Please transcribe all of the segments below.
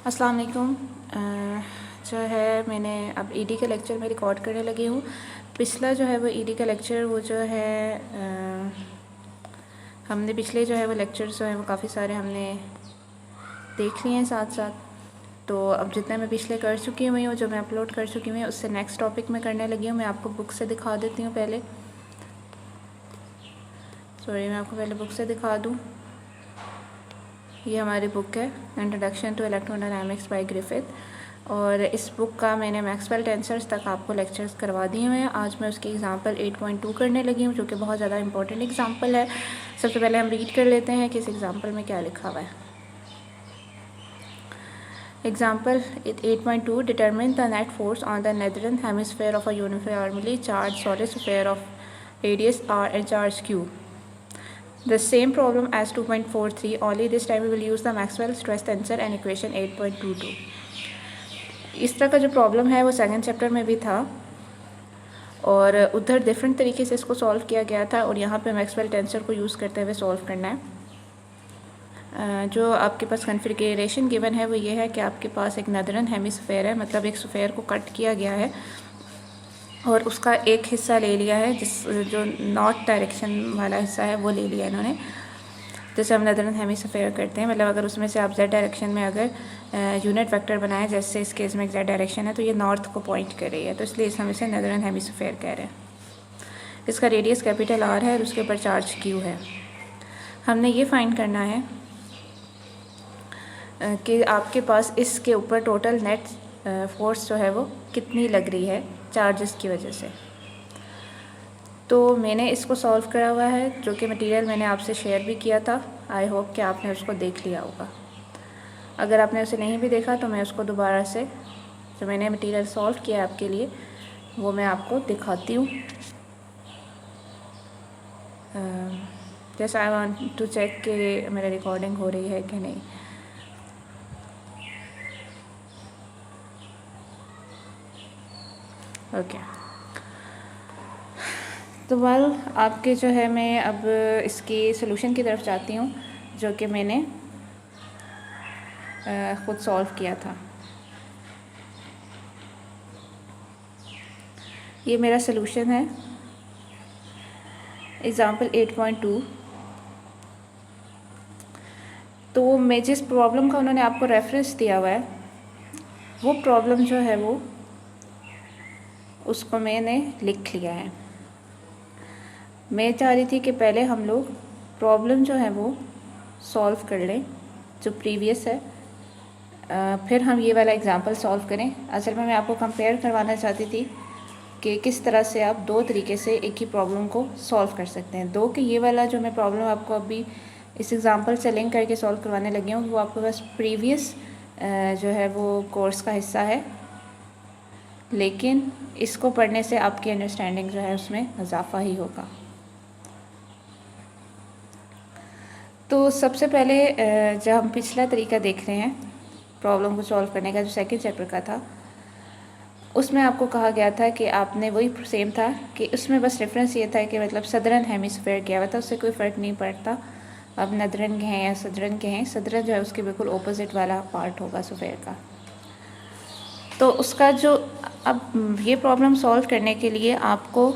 अस्सलाम वालेकुम। जो है मैंने अब ईडी का लेक्चर में रिकॉर्ड करने लगी हूँ। पिछला जो है वो ईडी का लेक्चर वो जो है हमने पिछले जो है वो लेक्चर्स जो है वो काफ़ी सारे हमने देख लिए हैं साथ साथ। तो अब जितने मैं पिछले कर चुकी हुई हूँ, जो मैं अपलोड कर चुकी हुई हूँ, उससे नेक्स्ट टॉपिक में करने लगी हूँ। मैं आपको बुक से दिखा देती हूँ पहले। मैं आपको पहले बुक से दिखा दूँ। ये हमारी बुक है introduction to electrodynamics by Griffith, और इस बुक का मैंने मैक्सवेल टेंसर्स तक आपको लेक्चर्स करवा दिए हुए हैं। आज मैं उसकी एग्जांपल 8.2 करने लगी हूँ, जो कि बहुत ज़्यादा इंपॉर्टेंट एग्जांपल है। सबसे पहले हम रीड कर लेते हैं कि इस एग्जांपल में क्या लिखा हुआ है। Example 8.2 determine the net force on the northern hemisphere of a uniformly charge solid sphere of radius r and charge q. The same problem as 2.43, only this time we will use the Maxwell stress tensor and equation 8.22. इस तरह का जो problem है वो second chapter में भी था, और उधर डिफरेंट तरीके से इसको सॉल्व किया गया था, और यहाँ पे मैक्सवेल टेंसर को यूज़ करते हुए सॉल्व करना है। जो आपके पास कॉन्फ़िगरेशन गिवन है वो ये है कि आपके पास एक नदरन हेमिस्फेयर है, मतलब एक स्फेयर को कट किया गया है और उसका एक हिस्सा ले लिया है, जो नॉर्थ डायरेक्शन वाला हिस्सा है वो ले लिया इन्होंने। जैसे हम नदरन हेमिस्फेयर करते हैं, मतलब अगर उसमें से आप जेड डायरेक्शन में अगर यूनिट वेक्टर बनाएं, जैसे इस केस में जेड डायरेक्शन है, तो ये नॉर्थ को पॉइंट कर रही है, तो इसलिए हम इसे नदरन हेमिस्फेयर कह रहे हैं। इसका रेडियस कैपिटल आर है और उसके ऊपर चार्ज क्यू है। हमने ये फाइंड करना है कि आपके पास इसके ऊपर टोटल नेट फोर्स जो है वो कितनी लग रही है चार्जेस की वजह से। तो मैंने इसको सॉल्व करा हुआ है, जो कि मटेरियल मैंने आपसे शेयर भी किया था। आई होप कि आपने उसको देख लिया होगा। अगर आपने उसे नहीं भी देखा तो मैं उसको दोबारा से, जो मैंने मटेरियल सॉल्व किया है आपके लिए, वो मैं आपको दिखाती हूँ। जैसे आई वांट टू चेक कि मेरा रिकॉर्डिंग हो रही है कि नहीं। ओके, तो वेल आपके जो है मैं अब इसकी सॉल्यूशन की तरफ जाती हूँ, जो कि मैंने ख़ुद सॉल्व किया था। ये मेरा सॉल्यूशन है एग्ज़ाम्पल 8.2। तो मैं जिस प्रॉब्लम का उन्होंने आपको रेफरेंस दिया हुआ है, वो प्रॉब्लम जो है वो उसको मैंने लिख लिया है। मैं चाह रही थी कि पहले हम लोग प्रॉब्लम जो है वो सॉल्व कर लें जो प्रीवियस है, फिर हम ये वाला एग्ज़ाम्पल सॉल्व करें। असल में मैं आपको कंपेयर करवाना चाहती थी कि किस तरह से आप दो तरीके से एक ही प्रॉब्लम को सॉल्व कर सकते हैं। दो कि ये वाला जो मैं प्रॉब्लम आपको अभी इस एग्ज़ाम्पल से लिंक करके सॉल्व करवाने लगी हूँ, वो आपके पास प्रीवियस जो है वो कोर्स का हिस्सा है, लेकिन इसको पढ़ने से आपकी अंडरस्टैंडिंग जो है उसमें इजाफा ही होगा। तो सबसे पहले जब हम पिछला तरीका देख रहे हैं प्रॉब्लम को सॉल्व करने का, जो सेकंड चैप्टर का था, उसमें आपको कहा गया था कि आपने वही सेम था कि उसमें बस डिफरेंस ये था कि मतलब सदरन हेमिस्फेयर किया हुआ था, उससे कोई फ़र्क नहीं पड़ता अब नदरन के हैं या सदरन के हैं। सदरन जो है उसके बिल्कुल ऑपोजिट वाला पार्ट होगा स्फेयर का। तो उसका जो अब ये प्रॉब्लम सॉल्व करने के लिए आपको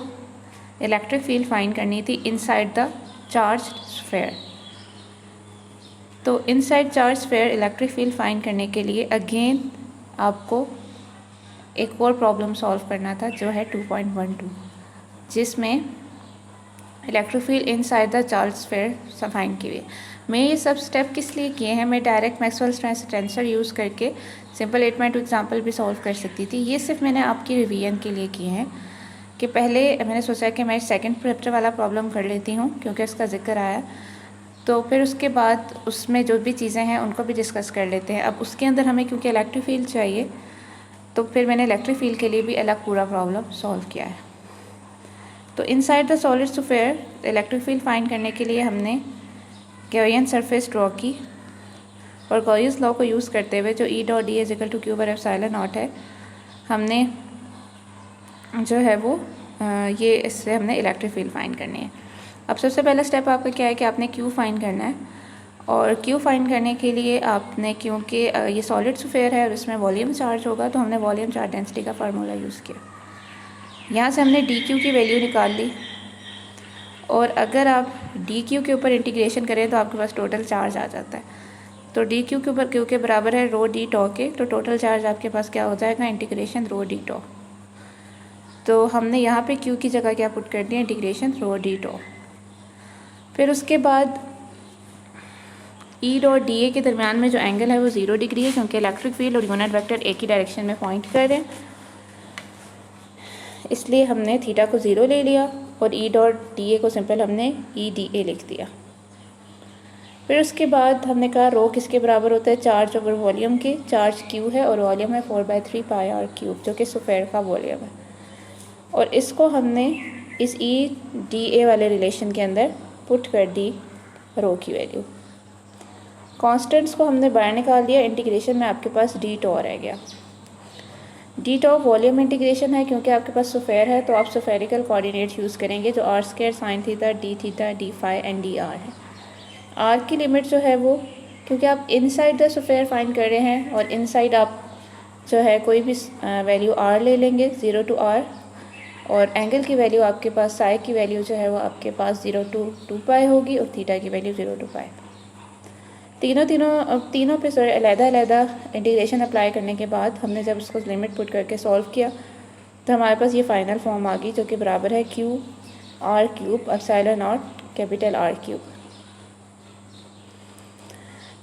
इलेक्ट्रिक फील्ड फाइंड करनी थी इनसाइड द चार्ज स्फेयर। तो inside charge sphere electric field find करने के लिए अगेन आपको एक और प्रॉब्लम सॉल्व करना था, जो है 2.12, जिसमें electric field inside the charge sphere find की हुई। मैं ये सब स्टेप किस लिए किए हैं, मैं direct Maxwell stress tensor use करके सिंपल 8.2 एग्जाम्पल भी सॉल्व कर सकती थी। ये सिर्फ मैंने आपकी रिवीजन के लिए किए हैं कि पहले मैंने सोचा कि मैं सेकंड चैप्टर वाला प्रॉब्लम कर लेती हूँ क्योंकि उसका जिक्र आया, तो फिर उसके बाद उसमें जो भी चीज़ें हैं उनको भी डिस्कस कर लेते हैं। अब उसके अंदर हमें क्योंकि इलेक्ट्रिक फील्ड चाहिए, तो फिर मैंने इलेक्ट्रिक फील्ड के लिए भी अलग पूरा प्रॉब्लम सॉल्व किया है। तो inside the solid sphere electric field find करने के लिए हमने गॉसियन सरफेस ड्रॉ की, और गॉसियस लॉ को यूज़ करते हुए जो E.D=Q/ε0 है, हमने जो है वो ये इससे हमने इलेक्ट्रिक फील्ड फाइंड करनी है। अब सबसे पहला स्टेप आपका क्या है कि आपने Q फाइंड करना है, और क्यू फाइंड करने के लिए आपने, क्योंकि ये सॉलिड स्फीयर है और इसमें वॉल्यूम चार्ज होगा, तो हमने वॉल्यूम चार्ज डेंसिटी का फार्मूला यूज़ किया। यहाँ से हमने डी क्यू की वैल्यू निकाल ली, और अगर आप डी क्यू के ऊपर इंटीग्रेशन करें तो आपके पास टोटल चार्ज आ जाता है। तो डी क्यू के ऊपर क्यू के बराबर है रो डी टॉ के, तो टोटल चार्ज आपके पास क्या हो जाएगा, इंटीग्रेशन रो डी टॉ। तो हमने यहाँ पे क्यू की जगह क्या पुट कर दिया, इंटीग्रेशन रो डी टॉ। फिर उसके बाद ई डॉट डी ए के दरमियान में जो एंगल है वो 0 डिग्री है, क्योंकि इलेक्ट्रिक फील्ड और यूनिट वेक्टर एक ही डायरेक्शन में पॉइंट कर रहे हैं, इसलिए हमने थीटा को 0 ले लिया और ई डॉट डी ए को सिंपल हमने ई डी ए लिख दिया। फिर उसके बाद हमने कहा रो किसके बराबर होता है, चार्ज ओवर वॉल्यूम के। चार्ज क्यू है और वॉल्यूम है 4/3 पाई आर क्यूब, जो कि स्फीयर का वॉल्यूम है। और इसको हमने इस ई डी ए वाले रिलेशन के अंदर पुट कर दी रो की वैल्यू। कॉन्स्टेंट्स को हमने बाहर निकाल दिया, इंटीग्रेशन में आपके पास डी टॉ रह गया। डी टॉ वॉल्यूम इंटीग्रेशन है, क्योंकि आपके पास स्फीयर है तो आप स्फेरिकल कोऑर्डिनेट्स यूज़ करेंगे, जो R square sine theta D phi and D R है। आर की लिमिट जो है वो, क्योंकि आप इनसाइड द स्फीयर फाइंड कर रहे हैं और इनसाइड आप जो है कोई भी वैल्यू आर ले लेंगे 0 to r, और एंगल की वैल्यू आपके पास साई की वैल्यू जो है वो आपके पास 0 to 2 पाई होगी और थीटा की वैल्यू 0 to पाई। तीनों पे अलग-अलग इंटीग्रेशन अप्लाई करने के बाद हमने जब उसको लिमिट पुट करके सॉल्व किया तो हमारे पास ये फाइनल फॉर्म आ गई, जो कि बराबर है Q R cube epsilon not capital R cube.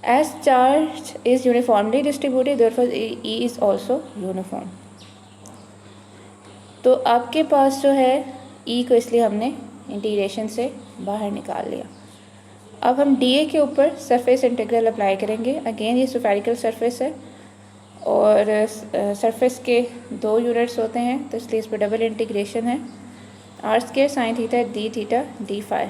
As charge is uniformly distributed, therefore E is also uniform। तो आपके पास जो है E को इसलिए हमने इंटीग्रेशन से बाहर निकाल लिया। अब हम DA के ऊपर सरफेस इंटीग्रल अप्लाई करेंगे। अगेन ये स्फेरिकल सरफेस है और सरफेस के 2 यूनिट्स होते हैं, तो इसलिए इस पर डबल इंटीग्रेशन है। R square sine theta D phi.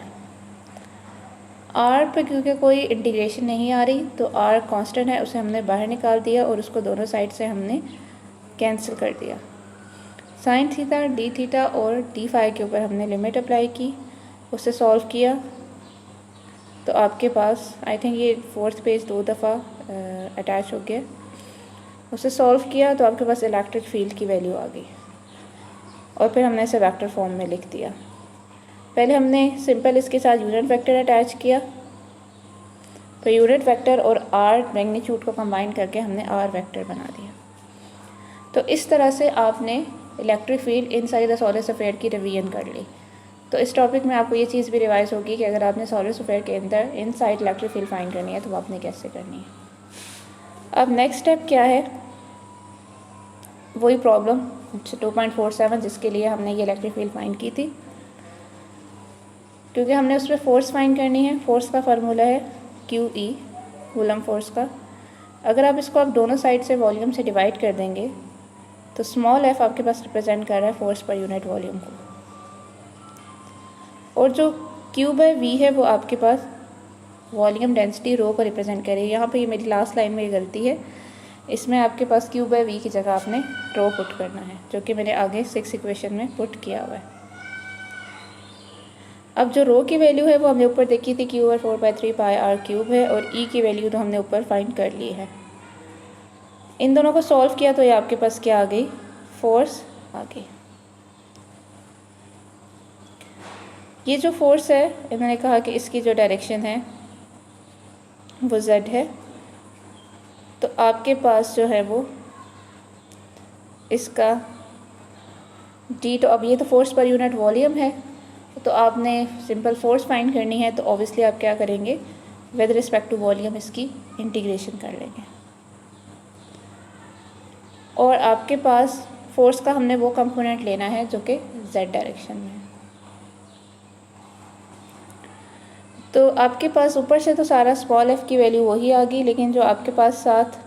R पे क्योंकि कोई इंटीग्रेशन नहीं आ रही तो आर कांस्टेंट है, उसे हमने बाहर निकाल दिया और उसको दोनों साइड से हमने कैंसिल कर दिया। साइन थीटा डी थीटा और डी फाई के ऊपर हमने लिमिट अप्लाई की, उसे सॉल्व किया तो आपके पास आई थिंक ये 4th पेज 2 दफ़ा अटैच हो गया। उसे सॉल्व किया तो आपके पास इलेक्ट्रिक फील्ड की वैल्यू आ गई और फिर हमने इसे वेक्टर फॉर्म में लिख दिया। पहले हमने सिंपल इसके साथ यूनिट वेक्टर अटैच किया, फिर यूनिट वेक्टर और आर मैग्नीट्यूड को कंबाइन करके हमने आर वेक्टर बना दिया। तो इस तरह से आपने electric field inside the solid sphere की रिवीजन कर ली। तो इस टॉपिक में आपको ये चीज़ भी रिवाइज होगी कि अगर आपने सॉलिड स्फीयर के अंदर इनसाइड इलेक्ट्रिक फील्ड फाइंड करनी है तो आपने कैसे करनी है। अब नेक्स्ट स्टेप क्या है, वही प्रॉब्लम 2.47 जिसके लिए हमने ये इलेक्ट्रिक फील्ड फाइंड की थी, क्योंकि हमने उस पर फोर्स फाइंड करनी है। फोर्स का फार्मूला है क्यू ई, कूलम फोर्स का। अगर आप इसको आप दोनों साइड से वॉल्यूम से डिवाइड कर देंगे तो स्मॉल एफ आपके पास रिप्रेजेंट कर रहा है फोर्स पर यूनिट वॉल्यूम को, और जो क्यू बाय वी है वो आपके पास वॉल्यूम डेंसिटी रो को रिप्रेजेंट करे। यहाँ पे ये मेरी लास्ट लाइन में ये गलती है, इसमें आपके पास क्यू बाय वी की जगह आपने रो पुट करना है, जो कि मैंने आगे 6 इक्वेशन में पुट किया हुआ है। अब जो रो की वैल्यू है वो हमने ऊपर देखी थी, Q over 4/3 pi R cube है, और ई की वैल्यू तो हमने ऊपर फाइंड कर ली है। इन दोनों को सॉल्व किया तो ये आपके पास क्या आ गई, फोर्स आ गई। ये जो फोर्स है मैंने कहा कि इसकी जो डायरेक्शन है वो z है, तो आपके पास जो है वो इसका d, तो अब ये तो फोर्स पर यूनिट वॉल्यूम है, तो आपने सिंपल फोर्स फाइंड करनी है तो ऑब्वियसली आप क्या करेंगे, विद रिस्पेक्ट टू वॉल्यूम इसकी इंटीग्रेशन कर लेंगे। और आपके पास फोर्स का हमने वो कंपोनेंट लेना है जो कि z डायरेक्शन में है। तो आपके पास ऊपर से तो सारा स्मॉल एफ की वैल्यू वही आ गई, लेकिन जो आपके पास साथ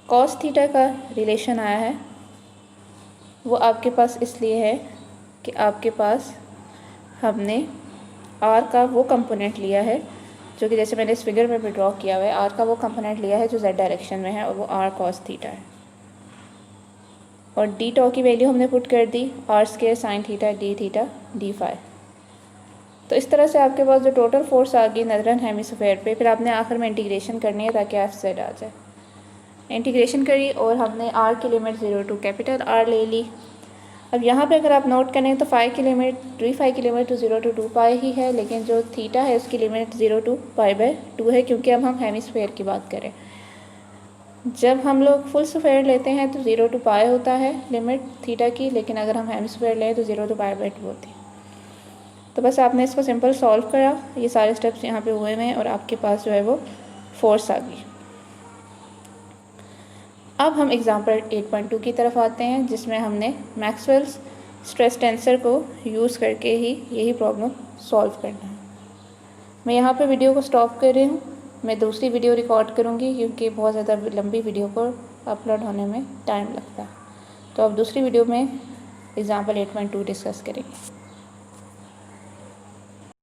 कॉस थीटा का रिलेशन आया है वो आपके पास इसलिए है कि आपके पास हमने आर का वो कंपोनेंट लिया है जो कि जैसे मैंने इस फिगर में भी ड्रॉ किया हुआ है, आर का वो कंपोनेंट लिया है जो z डायरेक्शन में है और वो आर कॉस थीटा है। और डी टॉ की वैल्यू हमने पुट कर दी r square sine theta D phi. तो इस तरह से आपके पास जो टोटल फोर्स आ गई नदरन हेमिस्फेयर पे, फिर आपने आखिर में इंटीग्रेशन करनी है ताकि एफ जेड आ जाए। इंटीग्रेशन करी और हमने आर की लिमिट 0 टू कैपिटल आर ले ली। अब यहाँ पे अगर आप नोट करें तो फाई की लिमिट 3 की लिमिट तो 0 टू 2 पाई ही है, लेकिन जो थीटा है उसकी लिमिट 0 टू पाई/2 है, क्योंकि अब हम हेमिस्फेयर की बात करें। जब हम लोग फुल स्फेयर लेते हैं तो 0 टू पाई होता है लिमिट थीटा की, लेकिन अगर हम हेमिस्फेयर लें तो 0 टू पाई/2 होती है। तो बस आपने इसको सिंपल सॉल्व करा, ये सारे स्टेप्स यहाँ पे हुए हैं और आपके पास जो है वो फोर्स आ गई। अब हम एग्जाम्पल 8.2 की तरफ आते हैं, जिसमें हमने मैक्सवेल्स स्ट्रेस टेंसर को यूज़ करके ही यही प्रॉब्लम सॉल्व करना है। मैं यहाँ पे वीडियो को स्टॉप कर रही हूँ, मैं दूसरी वीडियो रिकॉर्ड करूँगी क्योंकि बहुत ज़्यादा लंबी वीडियो को अपलोड होने में टाइम लगता है। तो अब दूसरी वीडियो में एग्जाम्पल 8.2 डिस्कस करेंगे।